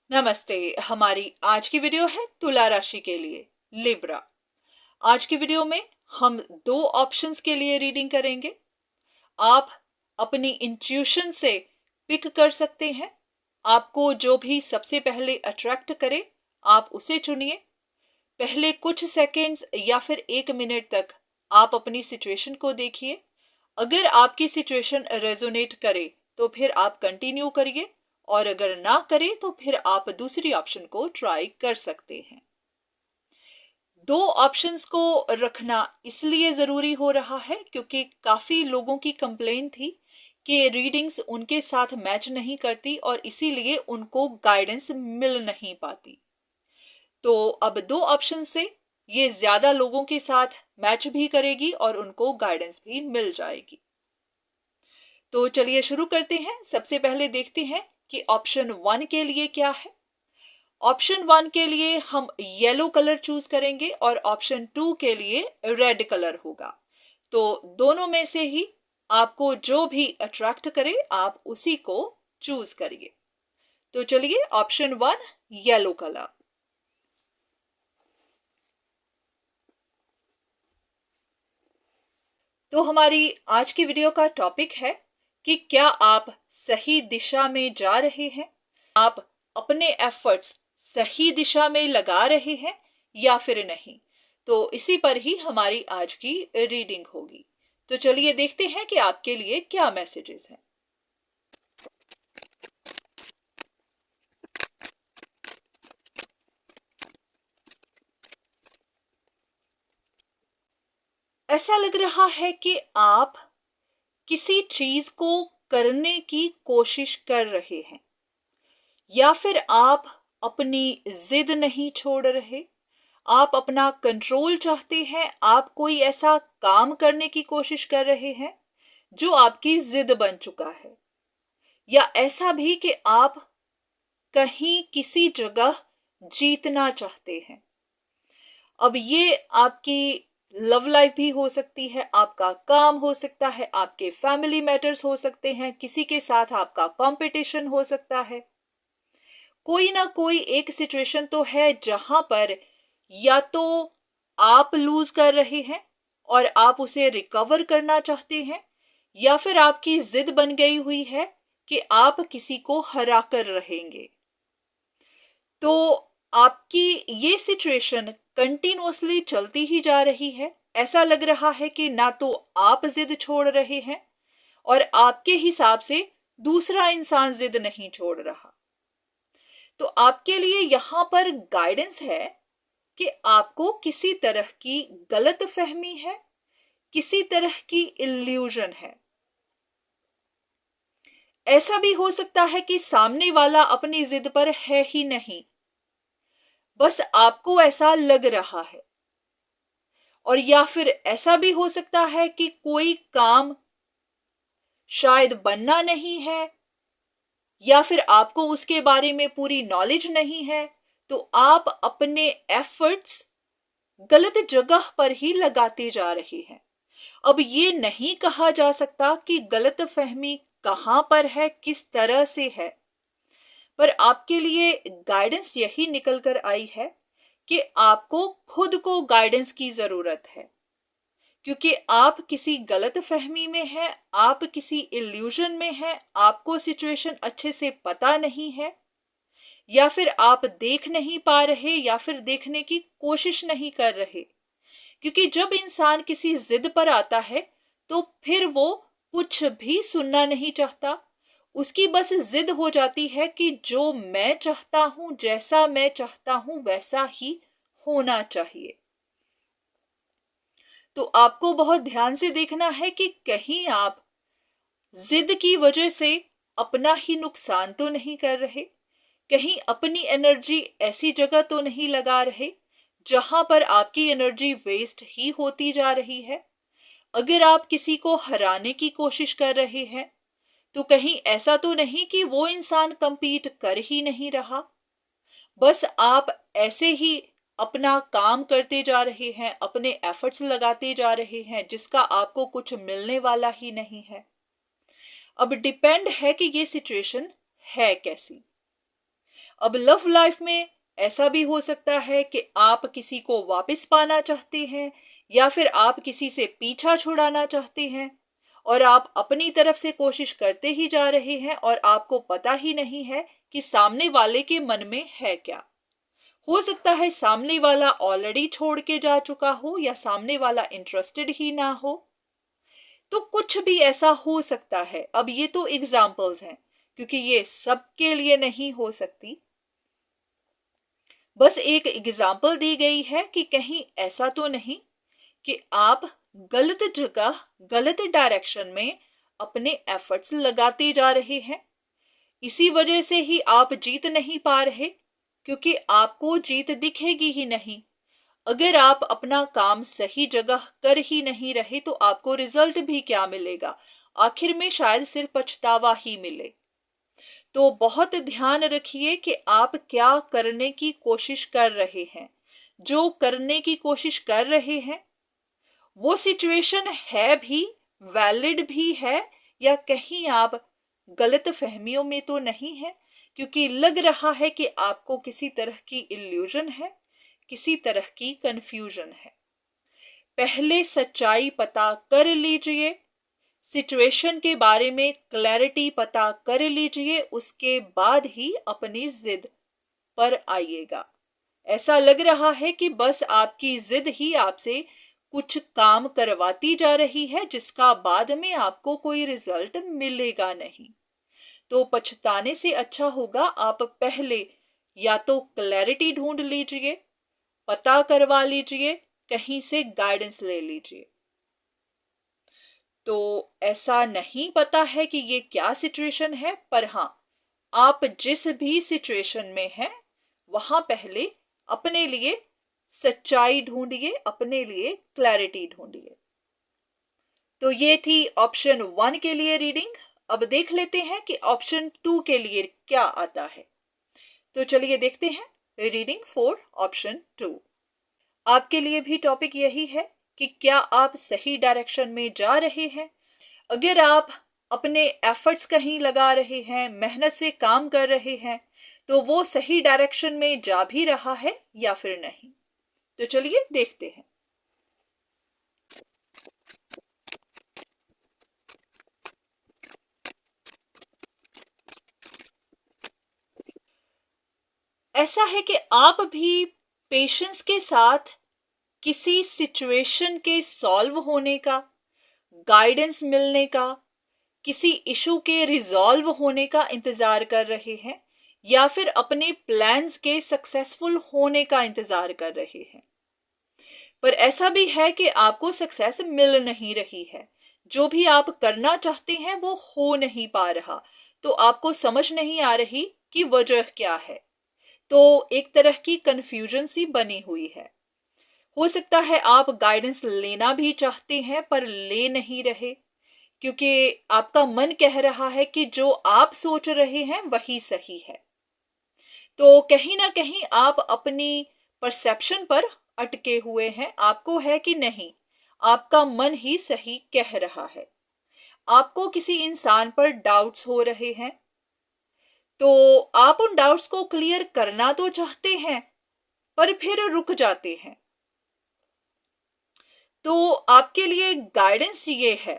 नमस्ते। हमारी आज की वीडियो है तुला राशि के लिए, लिब्रा। आज की वीडियो में हम दो ऑप्शंस के लिए रीडिंग करेंगे। आप अपनी इंट्यूशन से पिक कर सकते हैं। आपको जो भी सबसे पहले अट्रैक्ट करे आप उसे चुनिए। पहले कुछ सेकंड्स या फिर 1 मिनट तक आप अपनी सिचुएशन को देखिए। अगर आपकी सिचुएशन रेजोनेट करे तो फिर आप कंटिन्यू करिए, और अगर ना करे तो फिर आप दूसरी ऑप्शन को ट्राई कर सकते हैं। दो ऑप्शंस को रखना इसलिए ज़रूरी हो रहा है क्योंकि काफ़ी लोगों की कंप्लेन थी कि रीडिंग्स उनके साथ मैच नहीं करती और इसीलिए उनको गाइडेंस मिल नहीं पाती। तो अब दो ऑप्शन से ये ज़्यादा लोगों के साथ मैच भी करेगी और उनको गाइडेंस भी मिल जाएगी। तो चलिए शुरू करते हैं। सबसे पहले देखते हैं कि ऑप्शन 1 के लिए क्या है। ऑप्शन 1 के लिए हम येलो कलर चूज करेंगे और ऑप्शन 2 के लिए रेड कलर होगा। तो दोनों में से ही आपको जो भी अट्रैक्ट करे आप उसी को चूज करिए। तो चलिए ऑप्शन 1 येलो कलर। तो हमारी आज की वीडियो का टॉपिक है कि क्या आप सही दिशा में जा रहे हैं, आप अपने एफर्ट्स सही दिशा में लगा रहे हैं या फिर नहीं। तो इसी पर ही हमारी आज की रीडिंग होगी। तो चलिए देखते हैं कि आपके लिए क्या मैसेजेस हैं। ऐसा लग रहा है कि आप किसी चीज को करने की कोशिश कर रहे हैं, या फिर आप अपनी जिद नहीं छोड़ रहे। आप अपना कंट्रोल चाहते हैं, आप कोई ऐसा काम करने की कोशिश कर रहे हैं जो आपकी जिद बन चुका है, या ऐसा भी कि आप कहीं किसी जगह जीतना चाहते हैं। अब ये आपकी लव लाइफ भी हो सकती है, आपका काम हो सकता है, आपके फैमिली मैटर्स हो सकते हैं, किसी के साथ आपका कंपटीशन हो सकता है। कोई ना कोई एक सिचुएशन तो है जहां पर या तो आप लूज कर रहे हैं और आप उसे रिकवर करना चाहते हैं, या फिर आपकी जिद बन गई हुई है कि आप किसी को हरा कर रहेंगे। तो आपकी ये सिचुएशन कंटिन्यूअसली चलती ही जा रही है। ऐसा लग रहा है कि ना तो आप जिद छोड़ रहे हैं और आपके हिसाब से दूसरा इंसान जिद नहीं छोड़ रहा। तो आपके लिए यहां पर गाइडेंस है कि आपको किसी तरह की गलत फहमी है, किसी तरह की इल्यूजन है। ऐसा भी हो सकता है कि सामने वाला अपनी जिद पर है ही नहीं, बस आपको ऐसा लग रहा है। और या फिर ऐसा भी हो सकता है कि कोई काम शायद बनना नहीं है, या फिर आपको उसके बारे में पूरी नॉलेज नहीं है, तो आप अपने एफर्ट्स गलत जगह पर ही लगाते जा रहे हैं। अब ये नहीं कहा जा सकता कि गलत फहमी कहां पर है, किस तरह से है, पर आपके लिए गाइडेंस यही निकल कर आई है कि आपको खुद को गाइडेंस की जरूरत है, क्योंकि आप किसी गलत फहमी में हैं, आप किसी इल्यूजन में हैं, आपको सिचुएशन अच्छे से पता नहीं है, या फिर आप देख नहीं पा रहे, या फिर देखने की कोशिश नहीं कर रहे। क्योंकि जब इंसान किसी जिद पर आता है तो फिर वो कुछ भी सुनना नहीं चाहता। उसकी बस जिद हो जाती है कि जो मैं चाहता हूं, जैसा मैं चाहता हूं वैसा ही होना चाहिए। तो आपको बहुत ध्यान से देखना है कि कहीं आप जिद की वजह से अपना ही नुकसान तो नहीं कर रहे, कहीं अपनी एनर्जी ऐसी जगह तो नहीं लगा रहे जहां पर आपकी एनर्जी वेस्ट ही होती जा रही है। अगर आप किसी को हराने की कोशिश कर रहे हैं तो कहीं ऐसा तो नहीं कि वो इंसान कंपीट कर ही नहीं रहा, बस आप ऐसे ही अपना काम करते जा रहे हैं, अपने एफर्ट्स लगाते जा रहे हैं जिसका आपको कुछ मिलने वाला ही नहीं है। अब डिपेंड है कि ये सिचुएशन है कैसी। अब लव लाइफ में ऐसा भी हो सकता है कि आप किसी को वापस पाना चाहते हैं या फिर आप किसी से पीछा छुड़ाना चाहते हैं और आप अपनी तरफ से कोशिश करते ही जा रहे हैं और आपको पता ही नहीं है कि सामने वाले के मन में है क्या। हो सकता है सामने वाला ऑलरेडी छोड़ के जा चुका हो या सामने वाला इंटरेस्टेड ही ना हो। तो कुछ भी ऐसा हो सकता है। अब ये तो एग्जाम्पल्स हैं क्योंकि ये सबके लिए नहीं हो सकती, बस एक एग्जाम्पल दी गई है कि कहीं ऐसा तो नहीं कि आप गलत जगह गलत डायरेक्शन में अपने एफर्ट्स लगाते जा रहे हैं। इसी वजह से ही आप जीत नहीं पा रहे क्योंकि आपको जीत दिखेगी ही नहीं। अगर आप अपना काम सही जगह कर ही नहीं रहे तो आपको रिजल्ट भी क्या मिलेगा, आखिर में शायद सिर्फ पछतावा ही मिले। तो बहुत ध्यान रखिए कि आप क्या करने की कोशिश कर रहे हैं। जो करने की कोशिश कर रहे हैं वो सिचुएशन है भी, वैलिड भी है, या कहीं आप गलत फहमियों में तो नहीं है, क्योंकि लग रहा है कि आपको किसी तरह की इल्यूजन है, किसी तरह की कंफ्यूजन है। पहले सच्चाई पता कर लीजिए, सिचुएशन के बारे में क्लैरिटी पता कर लीजिए, उसके बाद ही अपनी जिद पर आइएगा। ऐसा लग रहा है कि बस आपकी जिद ही आपसे कुछ काम करवाती जा रही है जिसका बाद में आपको कोई रिजल्ट मिलेगा नहीं। तो पछताने से अच्छा होगा आप पहले या तो क्लैरिटी ढूंढ लीजिए, पता करवा लीजिए, कहीं से गाइडेंस ले लीजिए। तो ऐसा नहीं पता है कि ये क्या सिचुएशन है, पर हाँ, आप जिस भी सिचुएशन में हैं वहां पहले अपने लिए सच्चाई ढूंढिए, अपने लिए क्लैरिटी ढूंढिए। तो ये थी ऑप्शन 1 के लिए रीडिंग। अब देख लेते हैं कि ऑप्शन 2 के लिए क्या आता है। तो चलिए देखते हैं रीडिंग फॉर ऑप्शन 2। आपके लिए भी टॉपिक यही है कि क्या आप सही डायरेक्शन में जा रहे हैं। अगर आप अपने एफर्ट्स कहीं लगा रहे हैं, मेहनत से काम कर रहे हैं, तो वो सही डायरेक्शन में जा भी रहा है या फिर नहीं। तो चलिए देखते हैं। ऐसा है कि आप भी पेशेंस के साथ किसी सिचुएशन के सॉल्व होने का, गाइडेंस मिलने का, किसी इशू के रिजॉल्व होने का इंतजार कर रहे हैं या फिर अपने प्लान्स के सक्सेसफुल होने का इंतजार कर रहे हैं। पर ऐसा भी है कि आपको सक्सेस मिल नहीं रही है। जो भी आप करना चाहते हैं वो हो नहीं पा रहा, तो आपको समझ नहीं आ रही कि वजह क्या है। तो एक तरह की कंफ्यूजन सी बनी हुई है। हो सकता है आप गाइडेंस लेना भी चाहते हैं पर ले नहीं रहे, क्योंकि आपका मन कह रहा है कि जो आप सोच रहे हैं वही सही है। तो कहीं ना कहीं आप अपनी परसेप्शन पर अटके हुए हैं। आपको है कि नहीं, आपका मन ही सही कह रहा है। आपको किसी इंसान पर डाउट्स हो रहे हैं, तो आप उन डाउट्स को क्लियर करना तो चाहते हैं पर फिर रुक जाते हैं। तो आपके लिए गाइडेंस ये है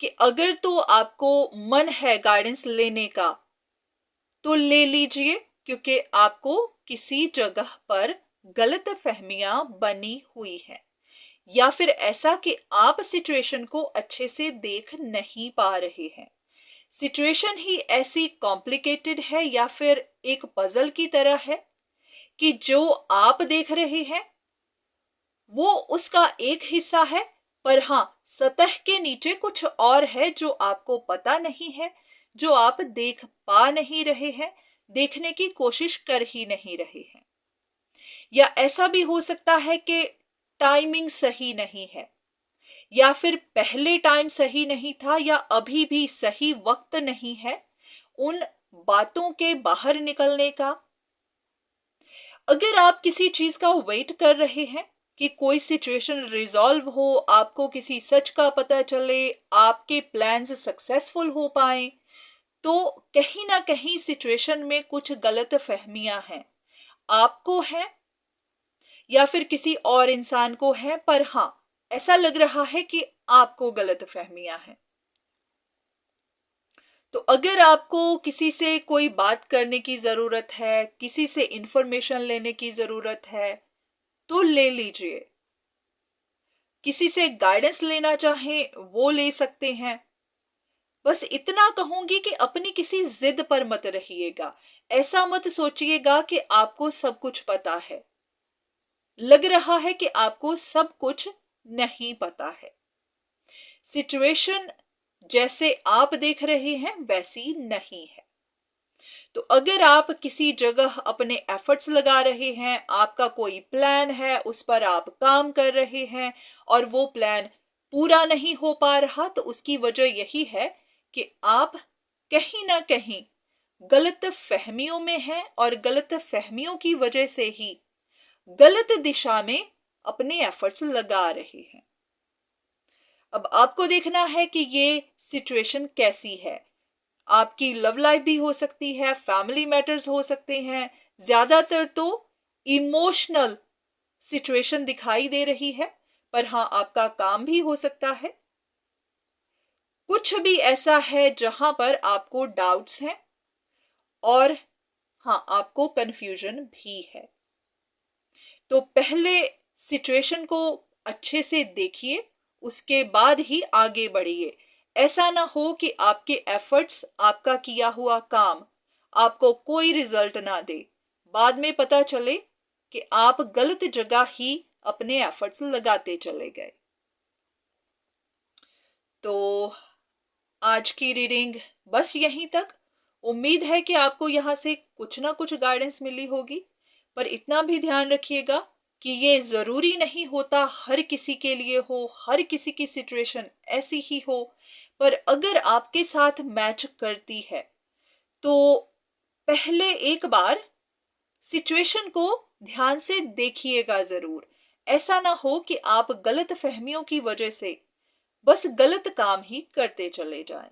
कि अगर तो आपको मन है गाइडेंस लेने का तो ले लीजिए, क्योंकि आपको किसी जगह पर गलत फहमियां बनी हुई है, या फिर ऐसा कि आप सिचुएशन को अच्छे से देख नहीं पा रहे हैं। सिचुएशन ही ऐसी कॉम्प्लिकेटेड है या फिर एक पजल की तरह है कि जो आप देख रहे हैं वो उसका एक हिस्सा है, पर हाँ, सतह के नीचे कुछ और है जो आपको पता नहीं है, जो आप देख पा नहीं रहे हैं, देखने की कोशिश कर ही नहीं रहे हैं। या ऐसा भी हो सकता है कि टाइमिंग सही नहीं है, या फिर पहले टाइम सही नहीं था, या अभी भी सही वक्त नहीं है उन बातों के बाहर निकलने का। अगर आप किसी चीज का वेट कर रहे हैं कि कोई सिचुएशन रिजॉल्व हो, आपको किसी सच का पता चले, आपके प्लान्स सक्सेसफुल हो पाए, तो कहीं ना कहीं सिचुएशन में कुछ गलत फहमियां हैं, आपको है या फिर किसी और इंसान को है, पर हाँ ऐसा लग रहा है कि आपको गलत फहमियां हैं। तो अगर आपको किसी से कोई बात करने की जरूरत है, किसी से इंफॉर्मेशन लेने की जरूरत है, तो ले लीजिए। किसी से गाइडेंस लेना चाहें वो ले सकते हैं। बस इतना कहूंगी कि अपनी किसी जिद पर मत रहिएगा। ऐसा मत सोचिएगा कि आपको सब कुछ पता है। लग रहा है कि आपको सब कुछ नहीं पता है। सिचुएशन जैसे आप देख रहे हैं वैसी नहीं है। तो अगर आप किसी जगह अपने एफर्ट्स लगा रहे हैं, आपका कोई प्लान है, उस पर आप काम कर रहे हैं और वो प्लान पूरा नहीं हो पा रहा, तो उसकी वजह यही है कि आप कहीं ना कहीं गलत फहमियों में हैं और गलत फहमियों की वजह से ही गलत दिशा में अपने एफर्ट्स लगा रहे हैं। अब आपको देखना है कि ये सिचुएशन कैसी है। आपकी लव लाइफ भी हो सकती है, फैमिली मैटर्स हो सकते हैं, ज्यादातर तो इमोशनल सिचुएशन दिखाई दे रही है, पर हाँ आपका काम भी हो सकता है। कुछ भी ऐसा है जहां पर आपको डाउट्स हैं और हाँ आपको कंफ्यूजन भी है। तो पहले सिचुएशन को अच्छे से देखिए, उसके बाद ही आगे बढ़िए। ऐसा ना हो कि आपके एफर्ट्स, आपका किया हुआ काम आपको कोई रिजल्ट ना दे, बाद में पता चले कि आप गलत जगह ही अपने एफर्ट्स लगाते चले गए। तो आज की रीडिंग बस यहीं तक। उम्मीद है कि आपको यहाँ से कुछ ना कुछ गाइडेंस मिली होगी, पर इतना भी ध्यान रखिएगा कि ये जरूरी नहीं होता हर किसी के लिए हो, हर किसी की सिचुएशन ऐसी ही हो। पर अगर आपके साथ मैच करती है तो पहले एक बार सिचुएशन को ध्यान से देखिएगा जरूर। ऐसा ना हो कि आप गलत फहमियों की वजह से बस गलत काम ही करते चले जाएं।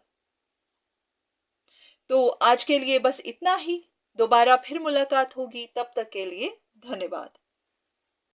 तो आज के लिए बस इतना ही। दोबारा फिर मुलाकात होगी, तब तक के लिए धन्यवाद।